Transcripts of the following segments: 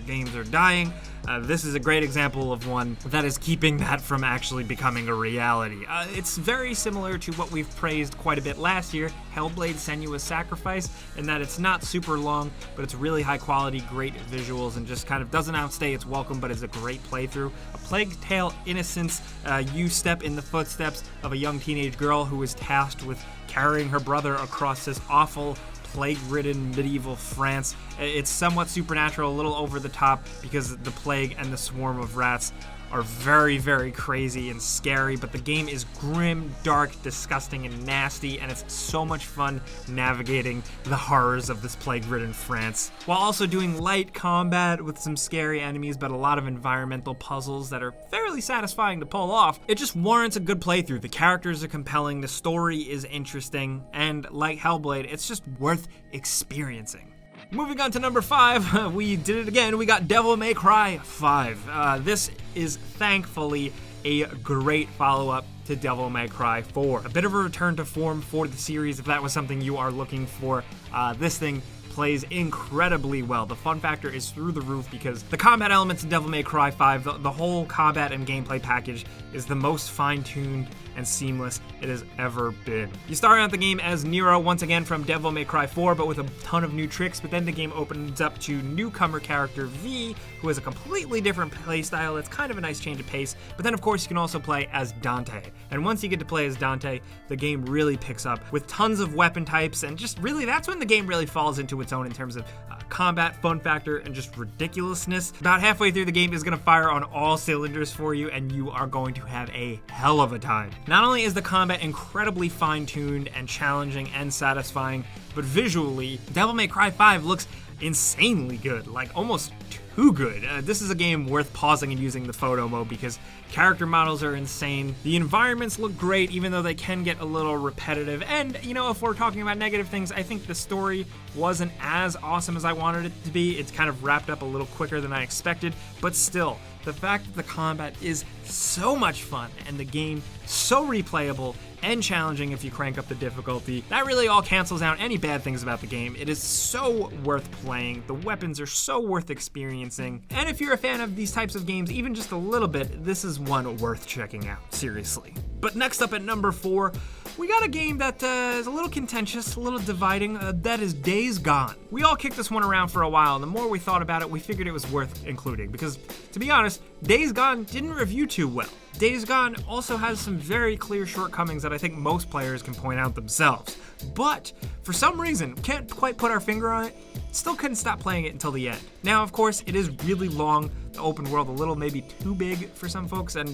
games are dying. This is a great example of one that is keeping that from actually becoming a reality. It's very similar to what we've praised quite a bit last year, Hellblade: Senua's Sacrifice, in that it's not super long, but it's really high quality, great visuals, and just kind of doesn't outstay its welcome, but is a great playthrough. A Plague Tale: Innocence, you step in the footsteps of a young teenage girl who is tasked with carrying her brother across this awful, plague-ridden medieval France. It's somewhat supernatural, a little over the top, because the plague and the swarm of rats are very, very crazy and scary, but the game is grim, dark, disgusting, and nasty, and it's so much fun navigating the horrors of this plague-ridden France, while also doing light combat with some scary enemies, but a lot of environmental puzzles that are fairly satisfying to pull off. It just warrants a good playthrough. The characters are compelling, the story is interesting, and like Hellblade, it's just worth experiencing. Moving on to number 5, we did it again. We got Devil May Cry 5. This is thankfully a great follow-up to Devil May Cry 4. A bit of a return to form for the series if that was something you are looking for. This thing plays incredibly well. The fun factor is through the roof because the combat elements in Devil May Cry 5, the whole combat and gameplay package is the most fine-tuned and seamless it has ever been. You start out the game as Nero once again from Devil May Cry 4, but with a ton of new tricks, but then the game opens up to newcomer character V, who has a completely different playstyle. It's kind of a nice change of pace, but then of course you can also play as Dante. And once you get to play as Dante, the game really picks up with tons of weapon types, and just really that's when the game really falls into its own in terms of combat, fun factor, and just ridiculousness. About halfway through, the game is going to fire on all cylinders for you, and you are going to have a hell of a time. Not only is the combat incredibly fine-tuned and challenging and satisfying, but visually, Devil May Cry 5 looks insanely good, like almost too good. This is a game worth pausing and using the photo mode because character models are insane. The environments look great, even though they can get a little repetitive. And, you know, if we're talking about negative things, I think the story wasn't as awesome as I wanted it to be. It's kind of wrapped up a little quicker than I expected, but still, the fact that the combat is so much fun and the game so replayable and challenging if you crank up the difficulty, that really all cancels out any bad things about the game. It is so worth playing. The weapons are so worth experiencing. And if you're a fan of these types of games, even just a little bit, this is one worth checking out, seriously. But next up at number 4, we got a game that is a little contentious, a little dividing, that is Days Gone. We all kicked this one around for a while, and the more we thought about it, we figured it was worth including, because, to be honest, Days Gone didn't review too well. Days Gone also has some very clear shortcomings that I think most players can point out themselves. But, for some reason, can't quite put our finger on it, still couldn't stop playing it until the end. Now, of course, it is really long, the open world a little maybe too big for some folks, and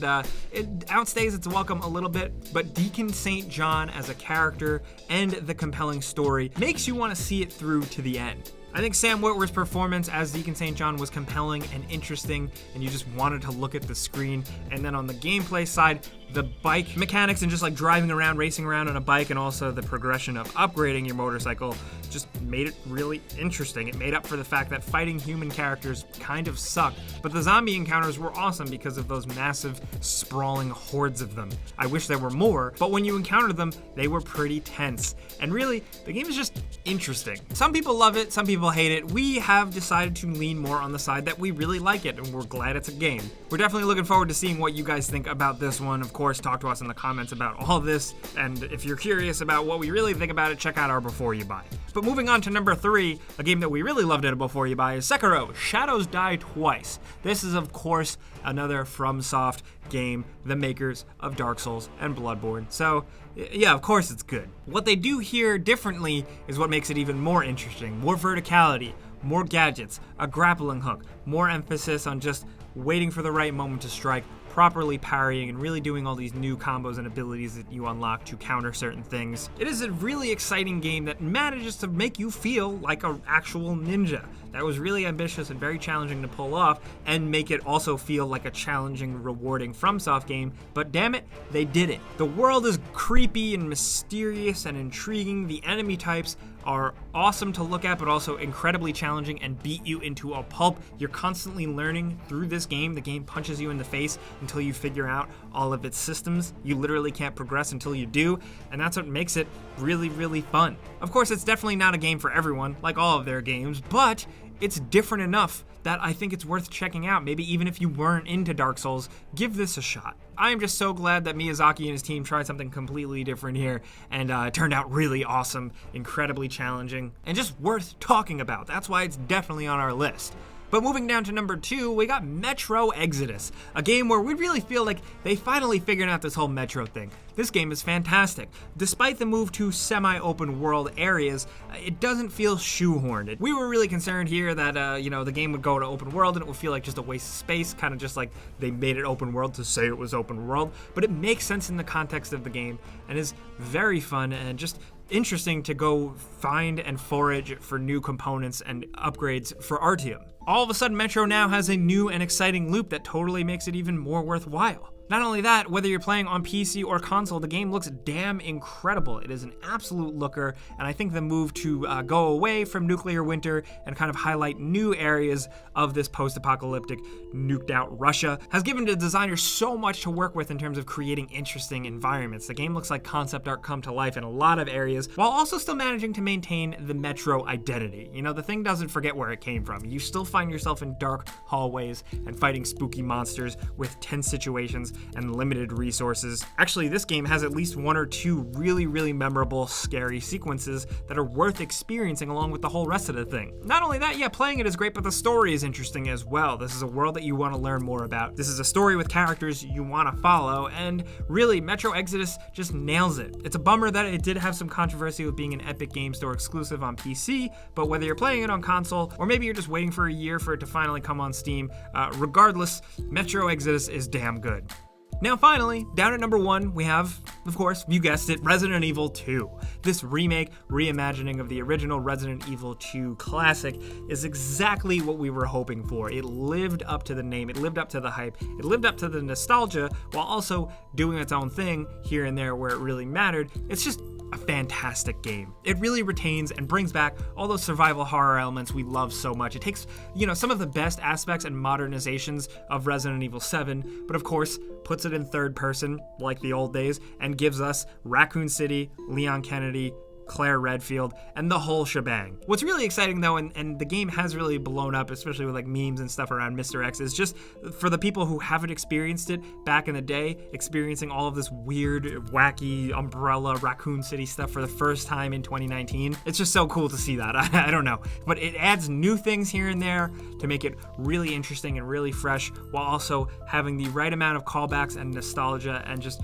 it outstays its welcome a little bit, but Deacon St. John as a character and the compelling story makes you want to see it through to the end. I think Sam Witwer's performance as Deacon St. John was compelling and interesting, and you just wanted to look at the screen. And then on the gameplay side, the bike mechanics and just like driving around, racing around on a bike, and also the progression of upgrading your motorcycle just made it really interesting. It made up for the fact that fighting human characters kind of sucked, but the zombie encounters were awesome because of those massive, sprawling hordes of them. I wish there were more, but when you encountered them, they were pretty tense. And really, the game is just interesting. Some people love it, some people hate it. We have decided to lean more on the side that we really like it, and we're glad it's a game. We're definitely looking forward to seeing what you guys think about this one. Of course, talk to us in the comments about all this, and if you're curious about what we really think about it, check out our Before You Buy. But moving on to number 3, a game that we really loved at Before You Buy is Sekiro: Shadows Die Twice. This is, of course, another FromSoft game, the makers of Dark Souls and Bloodborne. So, yeah, of course it's good. What they do here differently is what makes it even more interesting. More verticality, more gadgets, a grappling hook, more emphasis on just waiting for the right moment to strike, properly parrying, and really doing all these new combos and abilities that you unlock to counter certain things. It is a really exciting game that manages to make you feel like an actual ninja. That was really ambitious and very challenging to pull off, and make it also feel like a challenging, rewarding FromSoft game, but damn it, they did it. The world is creepy and mysterious and intriguing. The enemy types are awesome to look at, but also incredibly challenging and beat you into a pulp. You're constantly learning through this game. The game punches you in the face until you figure out all of its systems. You literally can't progress until you do, and that's what makes it really, really fun. Of course, it's definitely not a game for everyone, like all of their games, but it's different enough that I think it's worth checking out. Maybe even if you weren't into Dark Souls, give this a shot. I am just so glad that Miyazaki and his team tried something completely different here, and it turned out really awesome, incredibly challenging, and just worth talking about. That's why it's definitely on our list. But moving down to number 2, we got Metro Exodus, a game where we really feel like they finally figured out this whole Metro thing. This game is fantastic. Despite the move to semi-open world areas, it doesn't feel shoehorned. We were really concerned here that the game would go to open world and it would feel like just a waste of space, kind of just like they made it open world to say it was open world, but it makes sense in the context of the game and is very fun and just interesting to go find and forage for new components and upgrades for Artyom. All of a sudden, Metro now has a new and exciting loop that totally makes it even more worthwhile. Not only that, whether you're playing on PC or console, the game looks damn incredible. It is an absolute looker, and I think the move to go away from nuclear winter and kind of highlight new areas of this post-apocalyptic, nuked-out Russia has given the designers so much to work with in terms of creating interesting environments. The game looks like concept art come to life in a lot of areas, while also still managing to maintain the Metro identity. You know, the thing doesn't forget where it came from. You still find yourself in dark hallways and fighting spooky monsters with tense situations and limited resources. Actually, this game has at least 1 or 2 really, really memorable, scary sequences that are worth experiencing along with the whole rest of the thing. Not only that, yeah, playing it is great, but the story is interesting as well. This is a world that you want to learn more about. This is a story with characters you want to follow, and really, Metro Exodus just nails it. It's a bummer that it did have some controversy with being an Epic Game Store exclusive on PC, but whether you're playing it on console, or maybe you're just waiting for a year for it to finally come on Steam, regardless, Metro Exodus is damn good. Now finally, down at number 1, we have, of course, you guessed it, Resident Evil 2. This remake, reimagining of the original Resident Evil 2 classic is exactly what we were hoping for. It lived up to the name, it lived up to the hype, it lived up to the nostalgia, while also doing its own thing here and there where it really mattered. It's just a fantastic game. It really retains and brings back all those survival horror elements we love so much. It takes, some of the best aspects and modernizations of Resident Evil 7, but of course, puts it in third person, like the old days, and gives us Raccoon City, Leon Kennedy, Claire Redfield, and the whole shebang. What's really exciting though, and the game has really blown up, especially with like memes and stuff around Mr. X, is just for the people who haven't experienced it back in the day, experiencing all of this weird, wacky, Umbrella, Raccoon City stuff for the first time in 2019. It's just so cool to see that. I don't know. But it adds new things here and there to make it really interesting and really fresh, while also having the right amount of callbacks and nostalgia and just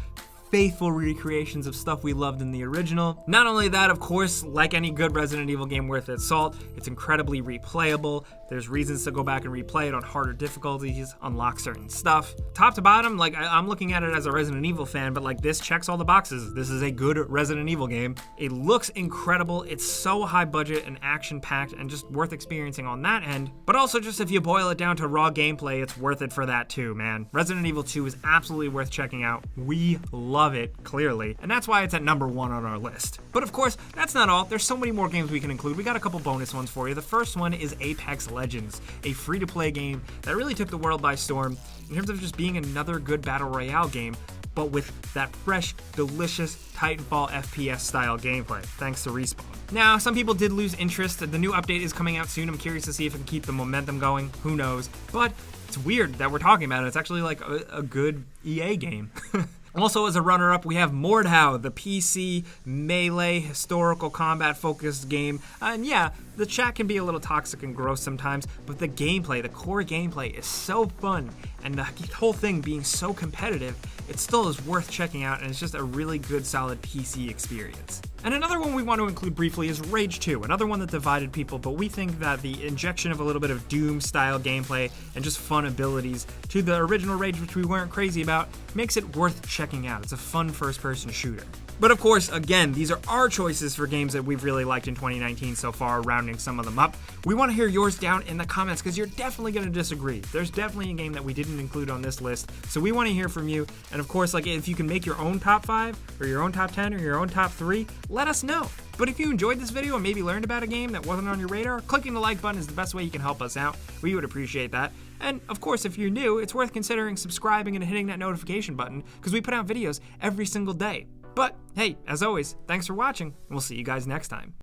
faithful recreations of stuff we loved in the original. Not only that, of course, like any good Resident Evil game worth its salt, it's incredibly replayable. There's reasons to go back and replay it on harder difficulties, unlock certain stuff. Top to bottom, I'm looking at it as a Resident Evil fan, but this checks all the boxes. This is a good Resident Evil game. It looks incredible. It's so high budget and action-packed and just worth experiencing on that end. But also just if you boil it down to raw gameplay, it's worth it for that too, man. Resident Evil 2 is absolutely worth checking out. We love it, clearly, and that's why it's at number 1 on our list. But of course, that's not all. There's so many more games we can include. We got a couple bonus ones for you. The first one is Apex Legends, a free-to-play game that really took the world by storm in terms of just being another good battle royale game, but with that fresh, delicious Titanfall FPS style gameplay, thanks to Respawn. Now, some people did lose interest. The new update is coming out soon. I'm curious to see if it can keep the momentum going. Who knows? But it's weird that we're talking about it. It's actually like a good EA game. Also, as a runner-up, we have Mordhau, the PC melee historical combat-focused game. And yeah, the chat can be a little toxic and gross sometimes, but the gameplay, the core gameplay, is so fun, and the whole thing being so competitive, it still is worth checking out, and it's just a really good, solid PC experience. And another one we want to include briefly is Rage 2, another one that divided people, but we think that the injection of a little bit of Doom-style gameplay and just fun abilities to the original Rage, which we weren't crazy about, makes it worth checking out. It's a fun first-person shooter. But of course, again, these are our choices for games that we've really liked in 2019 so far, rounding some of them up. We want to hear yours down in the comments because you're definitely going to disagree. There's definitely a game that we didn't include on this list, so we want to hear from you. And of course, if you can make your own top 5 or your own top 10 or your own top 3, let us know. But if you enjoyed this video and maybe learned about a game that wasn't on your radar, clicking the like button is the best way you can help us out. We would appreciate that. And of course, if you're new, it's worth considering subscribing and hitting that notification button because we put out videos every single day. But hey, as always, thanks for watching, and we'll see you guys next time.